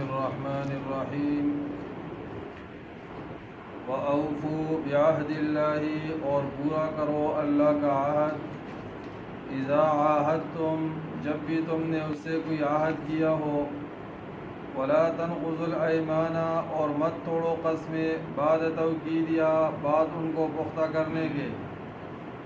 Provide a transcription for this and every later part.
الرحمن الرحیم وَأَوْفُوا بِعَهْدِ اللَّهِ اور پورا کرو اللہ کا عہد اذا عاہدتم جب بھی تم نے اس سے کوئی عہد کیا ہو وَلَا تَنْقُضُوا الْأَيْمَانَ اور مت توڑو قسمیں بعد توکیدها بعد ان کو پختہ کرنے کے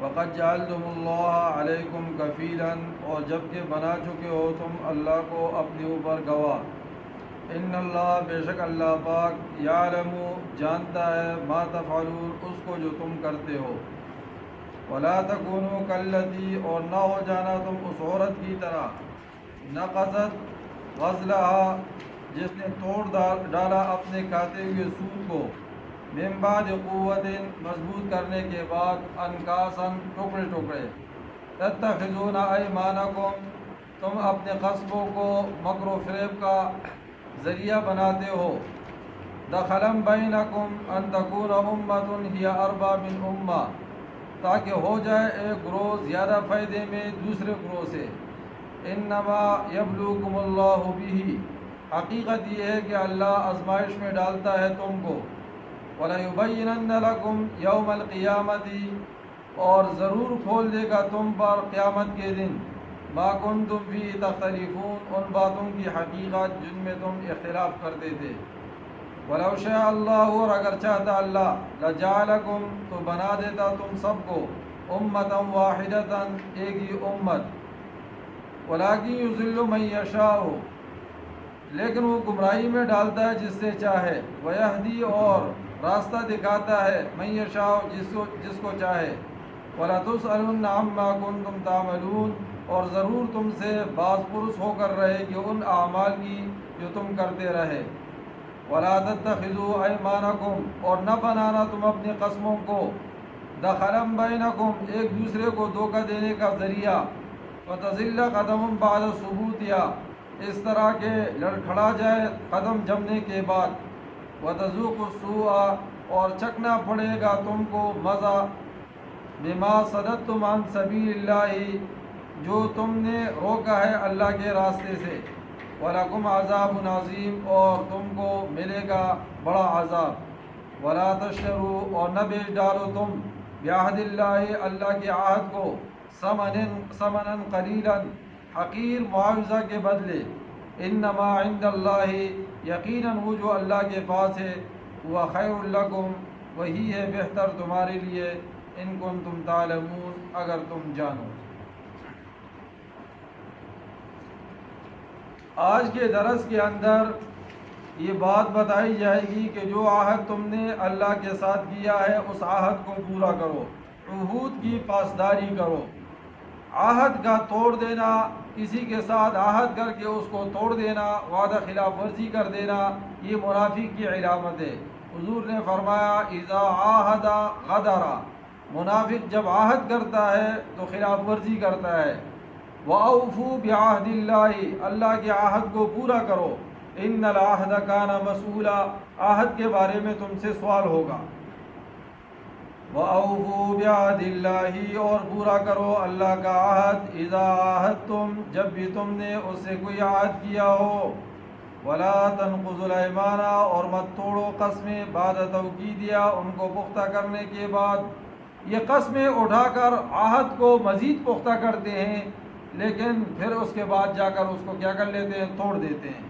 وَقَدْ جَعَلْتُمُ اللَّهَ عَلَيْكُمْ كَفِيلًا اور جب کہ بنا چکے ہو تم اللہ کو اپنے اوپر گواہ ان اللہ بے شک اللہ پاک یعلم جانتا ہے ما تفعلون اس کو جو تم کرتے ہو ولا تکونوا کاللتی اور نہ ہو جانا تم اس عورت کی طرح نقضت غزلها جس نے توڑ ڈالا اپنے کھاتے ہوئے سود کو من بعد قوت مضبوط کرنے کے بعد انکاسن ٹکڑے ٹکڑے تتخذون ایمانکم تم اپنے قصبوں کو مکر و فریب کا ذریعہ بناتے ہو دخلم بینکم ان تکون امۃ ہی اربا من امہ تاکہ ہو جائے ایک گروہ زیادہ فائدے میں دوسرے گروہ سے انما یبلوکم اللہ بہ حقیقت یہ ہے کہ اللہ آزمائش میں ڈالتا ہے تم کو وَلَيُبَيِّنَنَّ لَكُمْ يَوْمَ الْقِيَامَةِ اور ضرور کھول دے گا تم پر قیامت کے دن ما کنتم فیہ تختلفون ان باتوں کی حقیقت جن میں تم اختلاف کرتے تھے وَلَوْ شَاءَ اللَّهُ اور اگر چاہتا اللہ لَجَعَلَكُمْ تو بنا دیتا تم سب کو امۃ واحدۃ ایک ہی امت وَلَٰكِن يُضِلُّ مَن يَشَاءُ لیکن وہ گمراہی میں ڈالتا ہے جس سے چاہے وَيَهْدِي اور راستہ دکھاتا ہے مَن يَشَاءُ جس کو چاہے وَلَتُسْأَلُنَّ عَمَّا كُنتُمْ تَعْمَلُونَ اور ضرور تم سے باز پرس ہو کر رہے کہ ان اعمال کی جو تم کرتے رہے وَلَا تَتَّخِذُوا أَيْمَانَكُمْ اور نہ بنانا تم اپنی قسموں کو دخلًا بینکم ایک دوسرے کو دھوکہ دینے کا ذریعہ وَتَزِلَّ قَدَمٌ بَعْدَ ثُبُوتِهَا اس طرح کہ لڑکھڑا جائے قدم جمنے کے بعد وَتَذُوقُوا السُّوءَ اور چکنا پڑے گا تم کو مزہ بما صددتم عن سبیل اللہ جو تم نے روکا ہے اللہ کے راستے سے وَلَكُمْ عَذَابٌ عَظِيمٌ اور تم کو ملے گا بڑا عذاب وَلَا تَشْتَرُوا اور نہ بیچ ڈالو تم بِعَهْدِ اللَّهِ اللہ کے عہد کو ثمنًا قلیلا حقیر معاوضہ کے بدلے انما عند اللہ یقیناً وہ جو اللہ کے پاس ہے وہ خیر لکم وہی ہے بہتر تمہارے لیے ان کنتم تعلمون اگر تم جانو۔ آج کے درس کے اندر یہ بات بتائی جائے گی کہ جو عہد تم نے اللہ کے ساتھ کیا ہے اس عہد کو پورا کرو، عہود کی پاسداری کرو۔ عہد کا توڑ دینا، کسی کے ساتھ عہد کر کے اس کو توڑ دینا، وعدہ خلاف ورزی کر دینا، یہ منافق کی علامت ہے۔ حضور نے فرمایا اذا عاہد غدر، منافق جب عہد کرتا ہے تو خلاف ورزی کرتا ہے۔ وَأَوْفُوا بِعَهْدِ اللَّهِ اللہ کے عہد کو پورا کرو، ان العہد کان مسئولا عہد کے بارے میں تم سے سوال ہوگا۔ وَأَوْفُوا بِعَهْدِ اللَّهِ اور پورا کرو اللہ کا عہد اذا عاہدتم جب بھی تم نے اس سے کوئی عہد کیا ہو وَلَا تَنْقُضُوا الْأَيْمَانَ اور مت توڑو قسمیں بعد توکیدها ان کو پختہ کرنے کے بعد۔ یہ قسمیں اٹھا کر عہد کو مزید پختہ کرتے ہیں لیکن پھر اس کے بعد جا کر اس کو کیا کر لیتے ہیں، توڑ دیتے ہیں۔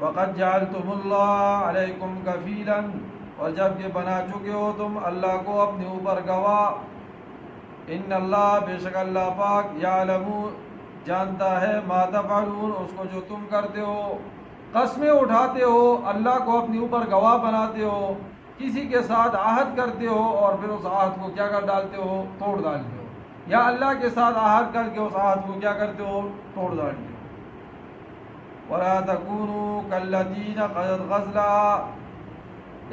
وَقَدْ جَعَلْتُمُ اللَّهَ عَلَيْكُمْ كَفِيلًا اور جب کہ بنا چکے ہو تم اللہ کو اپنے اوپر گواہ ان اللہ بے شک اللہ پاک یعلم جانتا ہے ما تفعلون اس کو جو تم کرتے ہو۔ قسمیں اٹھاتے ہو، اللہ کو اپنے اوپر گواہ بناتے ہو، کسی کے ساتھ عہد کرتے ہو اور پھر اس عہد کو کیا کر ڈالتے ہو، توڑ ڈالتے ہو، یا اللہ کے ساتھ عہد کر کے اس عہد کو کیا کرتے ہو، توڑ ڈالتے ہو۔ وَلَا تَكُونُوا كَالَّتِي نَقَضَتْ غَزْلَهَا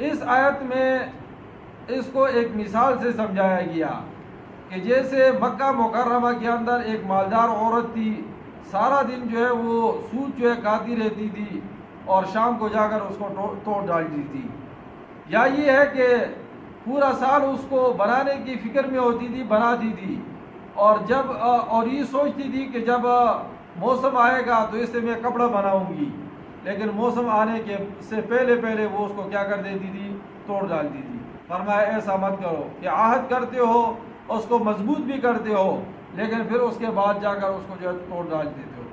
اس آیت میں اس کو ایک مثال سے سمجھایا گیا کہ جیسے مکہ مکرمہ کے اندر ایک مالدار عورت تھی، سارا دن جو ہے وہ سود جو ہے کھاتی رہتی تھی اور شام کو جا کر اس کو توڑ ڈالتی تھی، یا یہ ہے کہ پورا سال اس کو بنانے کی فکر میں ہوتی تھی، بناتی تھی اور یہ سوچتی تھی کہ جب موسم آئے گا تو اس سے میں کپڑا بناؤں گی، لیکن موسم آنے کے سے پہلے پہلے وہ اس کو کیا کر دیتی تھی؟ توڑ ڈالتی تھی۔ فرمایا ایسا مت کرو کہ عہد کرتے ہو، اس کو مضبوط بھی کرتے ہو، لیکن پھر اس کے بعد جا کر اس کو جو ہے توڑ ڈال دیتے ہو۔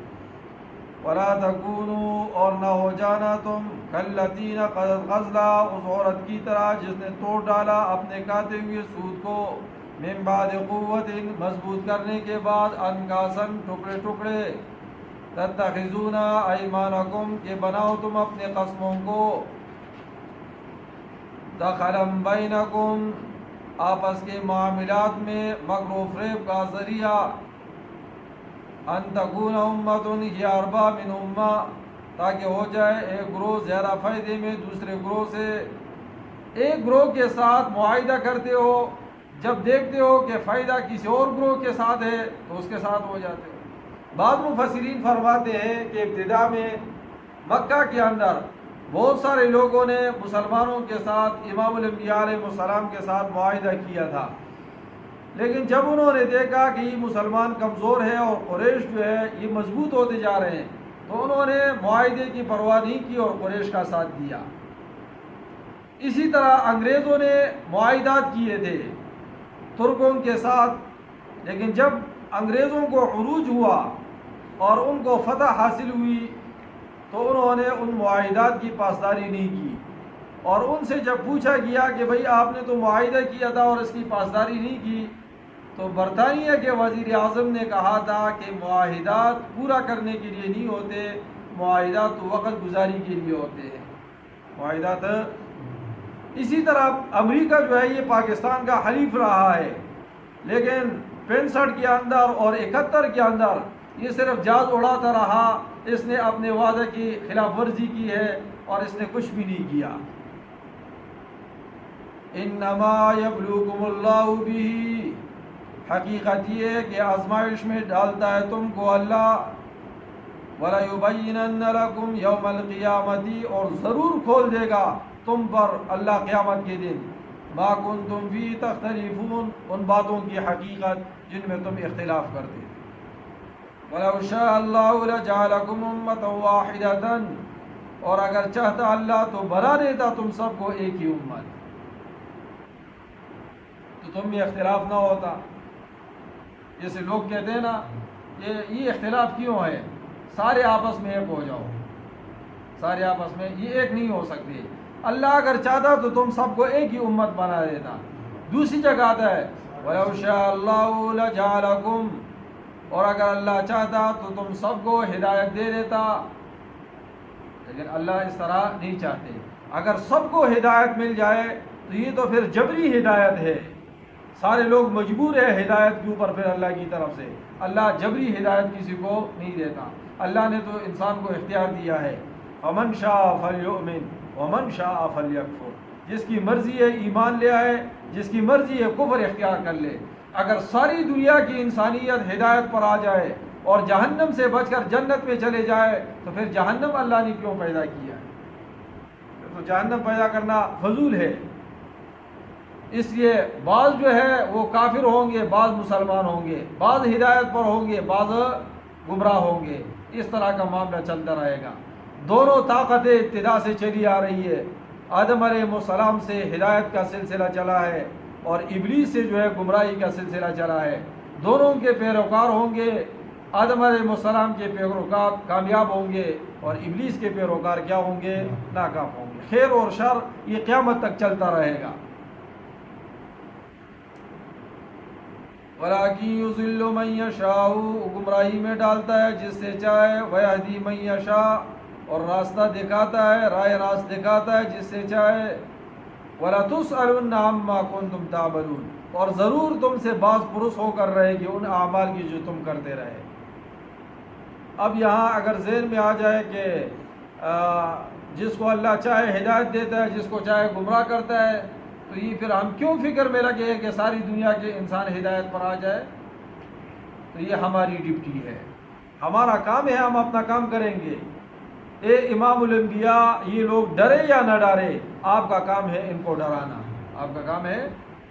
وَلَا تَكُونُوا، اور نہ ہو جانا تم كَالَّتِي نَقَضَتْ غَزْلَهَا، اس عورت کی طرح جس نے توڑ ڈالا اپنے کاتے ہوئے سود کو، مِن بَعْدِ قُوَّةٍ، مضبوط کرنے کے بعد، انکاسن، ٹکڑے ٹکڑے، تَتَّخِذُونَ أَيْمَانَكُمْ، کہ بناؤ تم اپنے قسموں کو، دَخَلًا بَيْنَكُمْ، آپس کے معاملات میں مکر و فریب کا ذریعہ، ان تکون امۃ ہی اربا من امہ، تاکہ ہو جائے ایک گروہ زیادہ فائدے میں دوسرے گروہ سے۔ ایک گروہ کے ساتھ معاہدہ کرتے ہو، جب دیکھتے ہو کہ فائدہ کسی اور گروہ کے ساتھ ہے تو اس کے ساتھ ہو جاتے ہو۔ بعض مفسرین فرماتے ہیں کہ ابتدا میں مکہ کے اندر بہت سارے لوگوں نے مسلمانوں کے ساتھ، امام الانبیاء علیہ السلام کے ساتھ معاہدہ کیا تھا، لیکن جب انہوں نے دیکھا کہ یہ مسلمان کمزور ہے اور قریش جو ہے یہ مضبوط ہوتے جا رہے ہیں، تو انہوں نے معاہدے کی پرواہ نہیں کی اور قریش کا ساتھ دیا۔ اسی طرح انگریزوں نے معاہدات کیے تھے ترکوں کے ساتھ، لیکن جب انگریزوں کو عروج ہوا اور ان کو فتح حاصل ہوئی تو انہوں نے ان معاہدات کی پاسداری نہیں کی، اور ان سے جب پوچھا گیا کہ بھئی آپ نے تو معاہدہ کیا تھا اور اس کی پاسداری نہیں کی، تو برطانیہ کے وزیر اعظم نے کہا تھا کہ معاہدات پورا کرنے کے لیے نہیں ہوتے، معاہدات تو وقت گزاری کے لیے ہوتے ہیں۔ معاہدات اسی طرح امریکہ جو ہے یہ پاکستان کا حلیف رہا ہے، لیکن 65 کے اندر اور 71 کے اندر یہ صرف جہاز اڑاتا رہا، اس نے اپنے وعدے کی خلاف ورزی کی ہے اور اس نے کچھ بھی نہیں کیا۔ انما یبلوکم اللہ بہ، حقیقت یہ ہے کہ آزمائش میں ڈالتا ہے تم کو اللہ، وَلَيُبَيِّنَنَّ لَكُمْ يَوْمَ الْقِيَامَةِ، اور ضرور کھول دے گا تم پر اللہ قیامت کے دن، مَا كُنْتُمْ فِيهِ تَخْتَلِفُونَ، ان باتوں کی حقیقت جن میں تم اختلاف کرتے تھے۔ وَلَوْ شَاءَ اللَّهُ لَجَعَلَكُمْ أُمَّةً وَاحِدَةً، اور اگر چاہتا اللہ تو بنا دیتا تم سب کو ایک ہی امت، تو تم میں اختلاف نہ ہوتا۔ جیسے لوگ کہتے ہیں نا یہ اختلاف کیوں ہے، سارے آپس میں ایک ہو جاؤ، سارے آپس میں یہ ایک نہیں ہو سکتے۔ اللہ اگر چاہتا تو تم سب کو ایک ہی امت بنا دیتا۔ دوسری جگہ آتا ہے وَلَوْ شَاءَ اللَّهُ لَجَعَلَكُمْ، اور اگر اللہ چاہتا تو تم سب کو ہدایت دے دیتا، لیکن اللہ اس طرح نہیں چاہتے۔ اگر سب کو ہدایت مل جائے تو یہ تو پھر جبری ہدایت ہے، سارے لوگ مجبور ہے ہدایت کے اوپر پھر اللہ کی طرف سے۔ اللہ جبری ہدایت کسی کو نہیں دیتا، اللہ نے تو انسان کو اختیار دیا ہے، فَمَنْ شَاءَ فَلْيُؤْمِنْ وَمَنْ شَاءَ فَلْيَكْفُرْ، جس کی مرضی ہے ایمان لے آئے، جس کی مرضی ہے کفر اختیار کر لے۔ اگر ساری دنیا کی انسانیت ہدایت پر آ جائے اور جہنم سے بچ کر جنت میں چلے جائے تو پھر جہنم اللہ نے کیوں پیدا کیا ہے؟ تو جہنم پیدا کرنا فضول ہے۔ اس لیے بعض جو ہے وہ کافر ہوں گے، بعض مسلمان ہوں گے، بعض ہدایت پر ہوں گے، بعض گمراہ ہوں گے، اس طرح کا معاملہ چلتا رہے گا۔ دونوں طاقتیں ابتدا سے چلی آ رہی ہے، آدم علیہ السلام سے ہدایت کا سلسلہ چلا ہے اور ابلیس سے جو ہے گمراہی کا سلسلہ چلا ہے۔ دونوں کے پیروکار ہوں گے، آدم علیہ السلام کے پیروکار کامیاب ہوں گے اور ابلیس کے پیروکار کیا ہوں گے؟ ناکام ہوں گے۔ خیر اور شر یہ قیامت تک چلتا رہے گا۔ وَلَٰكِن يُضِلُّ مَن يَشَاءُ، گمراہی میں ڈالتا ہے جس سے چاہے، وَيَهْدِي مَن يَشَاءُ، اور راستہ دکھاتا ہے، راہ راست دکھاتا ہے جس سے چاہے، وَلَتُسْأَلُنَّ عَمَّا كُنتُمْ تَعْمَلُونَ، اور ضرور تم سے باز پرس ہو کر رہے گی ان اعمال کی جو تم کرتے رہے۔ اب یہاں اگر ذہن میں آ جائے کہ جس کو اللہ چاہے ہدایت دیتا ہے، جس کو چاہے گمراہ کرتا ہے، تو یہ پھر ہم کیوں فکر میں لگے ہیں کہ ساری دنیا کے انسان ہدایت پر آ جائے؟ تو یہ ہماری ڈیوٹی ہے، ہمارا کام ہے، ہم اپنا کام کریں گے۔ اے امام الانبیاء، یہ لوگ ڈرے یا نہ ڈرے، آپ کا کام ہے ان کو ڈرانا، آپ کا کام ہے،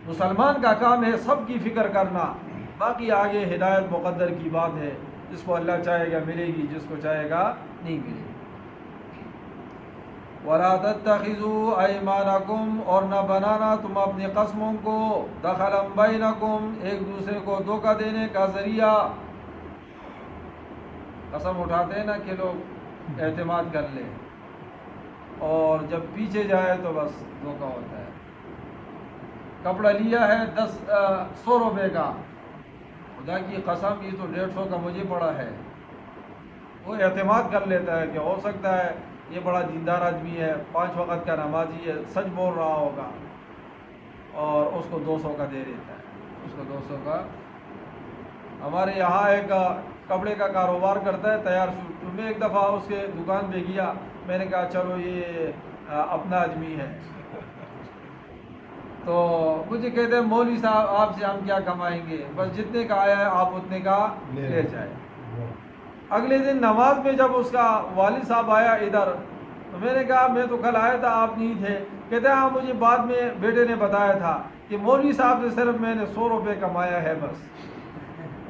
مسلمان کا کام ہے سب کی فکر کرنا، باقی آگے ہدایت مقدر کی بات ہے، جس کو اللہ چاہے گا ملے گی، جس کو چاہے گا نہیں ملے گی۔ وَلَا تَتَّخِذُوا أَيْمَانَكُمْ اور نہ بنانا تم اپنی قسموں کو دخلا بینکم ایک دوسرے کو دھوکہ دینے کا ذریعہ. قسم اٹھاتے ہیں نا کہ لوگ اعتماد کر لیں اور جب پیچھے جائے تو بس دھوکہ ہوتا ہے. کپڑا لیا ہے 100 روپے کا، خدا کی قسم یہ تو 150 کا مجھے پڑا ہے. وہ اعتماد کر لیتا ہے کہ ہو سکتا ہے یہ بڑا دیندار آدمی ہے، 5 وقت کا نمازی ہے، سچ بول رہا ہوگا، اور اس کو 200 کا دے دیتا ہے. اس کو 200 کا. ہمارے یہاں ایک کپڑے کا کاروبار کرتا ہے، تیار سوٹ. تو میں ایک دفعہ اس کے دکان پہ گیا، میں نے کہا چلو یہ اپنا آدمی ہے. تو مجھے کہتے ہیں مولوی صاحب آپ سے ہم کیا کمائیں گے، بس جتنے کا آیا ہے آپ اتنے کا لے جائیں. اگلے دن نماز میں جب اس کا والد صاحب آیا ادھر، تو میں نے کہا میں تو کل آیا تھا آپ نہیں تھے. کہتے ہیں ہاں مجھے بعد میں بیٹے نے بتایا تھا کہ مولوی صاحب سے صرف میں نے 100 روپے کمایا ہے بس.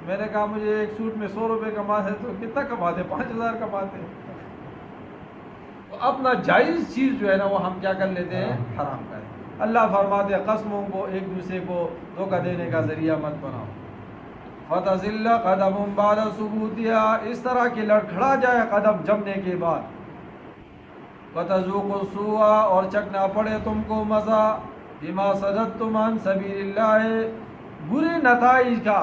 میں نے کہا مجھے ایک سوٹ میں 100 روپے کماتے تو کتنا کماتے؟ 5000 کماتے. اپنا جائز چیز جو ہے نا وہ ہم کیا کر لیتے ہیں؟ حرام کریں. اللہ فرماتے ہیں قسموں کو ایک دوسرے کو دھوکہ دینے کا ذریعہ مت بناؤ. فتزل قدم بعد ثبوتها اس طرح کہ لڑکھڑا جائے قدم جمنے کے بعد. وتذوقوا السوء اور چکنا پڑے تم کو مزہ بما صددتم عن سبیل اللہ برے نتائج کا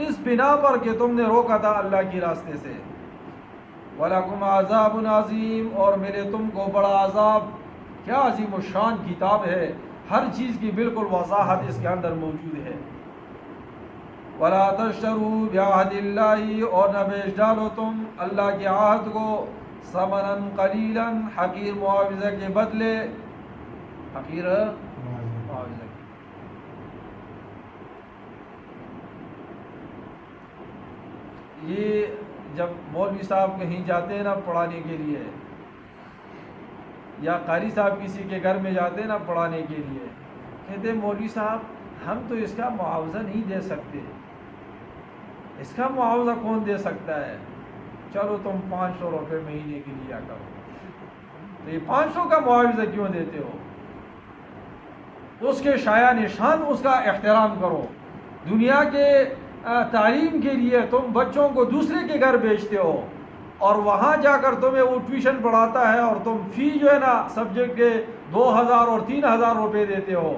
اس بنا پر کہ تم نے روکا تھا اللہ کی راستے سے. وَلَكُمْ عَذَابٌ عَظِيمٌ اور ملے تم کو بڑا عذاب. کیا عظیم الشان کتاب ہے، ہر چیز کی بالکل وضاحت اس کے اندر موجود ہے. وَلَا تَشْتَرُوا بِعَهْدِ اللَّهِ اور نہ بیچ ڈالو تم اللہ کے عہد کو ثمناً قلیلاً حقیر معاوضہ کے بدلے. حقیر معاوضہ. یہ جب مولوی صاحب کہیں جاتے ہیں نا پڑھانے کے لیے، یا قاری صاحب کسی کے گھر میں جاتے ہیں نا پڑھانے کے لیے، کہتے ہیں مولوی صاحب ہم تو اس کا معاوضہ نہیں دے سکتے. اس کا معاوضہ کون دے سکتا ہے؟ چلو تم 500 روپے مہینے کے لیا کرو. تو یہ 500 کا معاوضہ کیوں دیتے ہو؟ اس کے شایع نشان اس کا احترام کرو. دنیا کے تعلیم کے لیے تم بچوں کو دوسرے کے گھر بھیجتے ہو اور وہاں جا کر تمہیں وہ ٹیوشن پڑھاتا ہے اور تم فی جو ہے نا سبجیکٹ کے 2000 اور 3000 روپے دیتے ہو،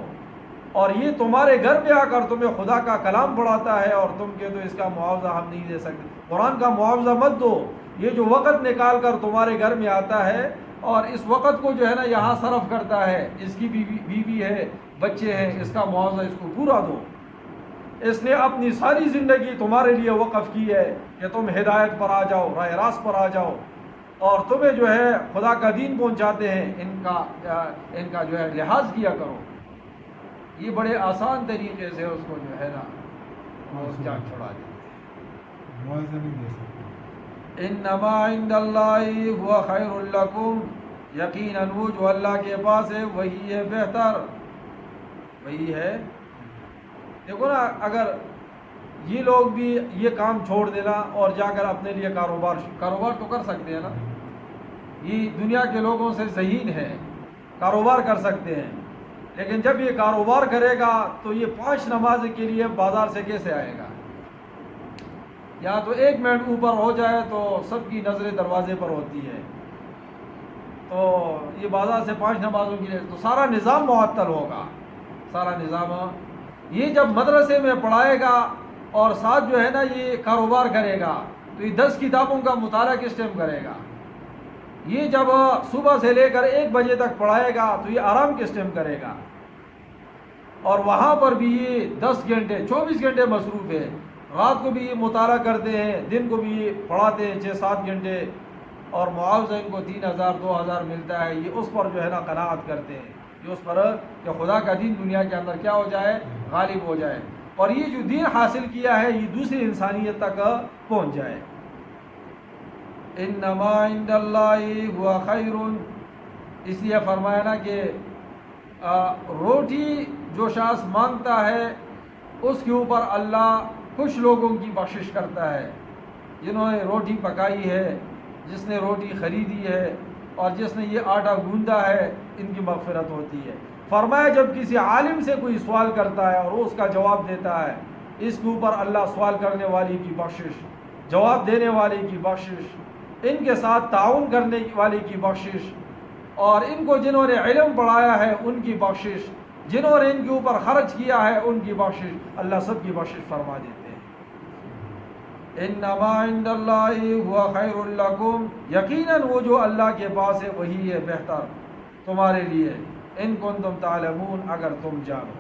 اور یہ تمہارے گھر پہ آ کر تمہیں خدا کا کلام پڑھاتا ہے اور تم کہتے ہو اس کا معاوضہ ہم نہیں دے سکتے. قرآن کا معاوضہ مت دو. یہ جو وقت نکال کر تمہارے گھر میں آتا ہے اور اس وقت کو جو ہے نا یہاں صرف کرتا ہے، اس کی بیوی ہے، بچے ہیں، اس کا معاوضہ اس کو پورا دو. اس نے اپنی ساری زندگی تمہارے لیے وقف کی ہے کہ تم ہدایت پر آ جاؤ، راہ راست پر آ جاؤ، اور تمہیں جو ہے خدا کا دین پہنچاتے ہیں. ان کا جو ہے لحاظ کیا کرو. یہ بڑے آسان طریقے سے اس کو جو ہے نا جان چھوڑا دیں. انما عند اللہ هو خیر لکم یقیناً وہ جو اللہ کے پاس ہے وہی ہے بہتر، وہی ہے. دیکھو نا اگر یہ لوگ بھی یہ کام چھوڑ دینا اور جا کر اپنے لیے کاروبار تو کر سکتے ہیں نا. یہ دنیا کے لوگوں سے ذہین ہے، کاروبار کر سکتے ہیں، لیکن جب یہ کاروبار کرے گا تو یہ 5 نماز کے لیے بازار سے کیسے آئے گا؟ یا تو 1 منٹ اوپر ہو جائے تو سب کی نظریں دروازے پر ہوتی ہے، تو یہ بازار سے 5 نمازوں کے لیے تو سارا نظام معطل ہوگا. سارا نظام یہ جب مدرسے میں پڑھائے گا اور ساتھ جو ہے نا یہ کاروبار کرے گا تو یہ 10 کتابوں کا مطالعہ کس ٹائم کرے گا؟ یہ جب صبح سے لے کر 1 بجے تک پڑھائے گا تو یہ آرام کس ٹائم کرے گا؟ اور وہاں پر بھی یہ 10 گھنٹے 24 گھنٹے مصروف ہے. رات کو بھی یہ مطالعہ کرتے ہیں، دن کو بھی یہ پڑھاتے ہیں 6-7 گھنٹے، اور معاوضہ ان کو 3000 2000 ملتا ہے. یہ اس پر جو ہے نا قناعت کرتے ہیں، یہ اس پر کہ خدا کا دین دنیا کے اندر کیا ہو جائے؟ غالب ہو جائے، اور یہ جو دین حاصل کیا ہے یہ دوسری انسانیت تک پہنچ جائے. انما عند اللہ هو خیر، اس لیے فرمایا نا کہ روٹی جو شخص مانگتا ہے اس کے اوپر اللہ کچھ لوگوں کی بخشش کرتا ہے. جنہوں نے روٹی پکائی ہے، جس نے روٹی خریدی ہے، اور جس نے یہ آٹا گوندا ہے ان کی مغفرت ہوتی ہے۔ فرمایا جب کسی عالم سے کوئی سوال کرتا ہے اور وہ اس کا جواب دیتا ہے، اس کے اوپر اللہ سوال کرنے والی کی بخشش، جواب دینے والے کی بخشش، ان کے ساتھ تعاون کرنے والے کی بخشش، اور ان کو جنہوں نے علم پڑھایا ہے ان کی بخشش، جنہوں نے ان کے اوپر خرچ کیا ہے ان کی بخشش، اللہ سب کی بخشش فرما دیتے ہیں۔ انما عند اللہ هو خیر لکم، یقیناً وہ جو اللہ کے پاس ہے وہی ہے بہتر تمہارے لیے، ان کنتم تعلمون، اگر تم جانو،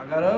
اگر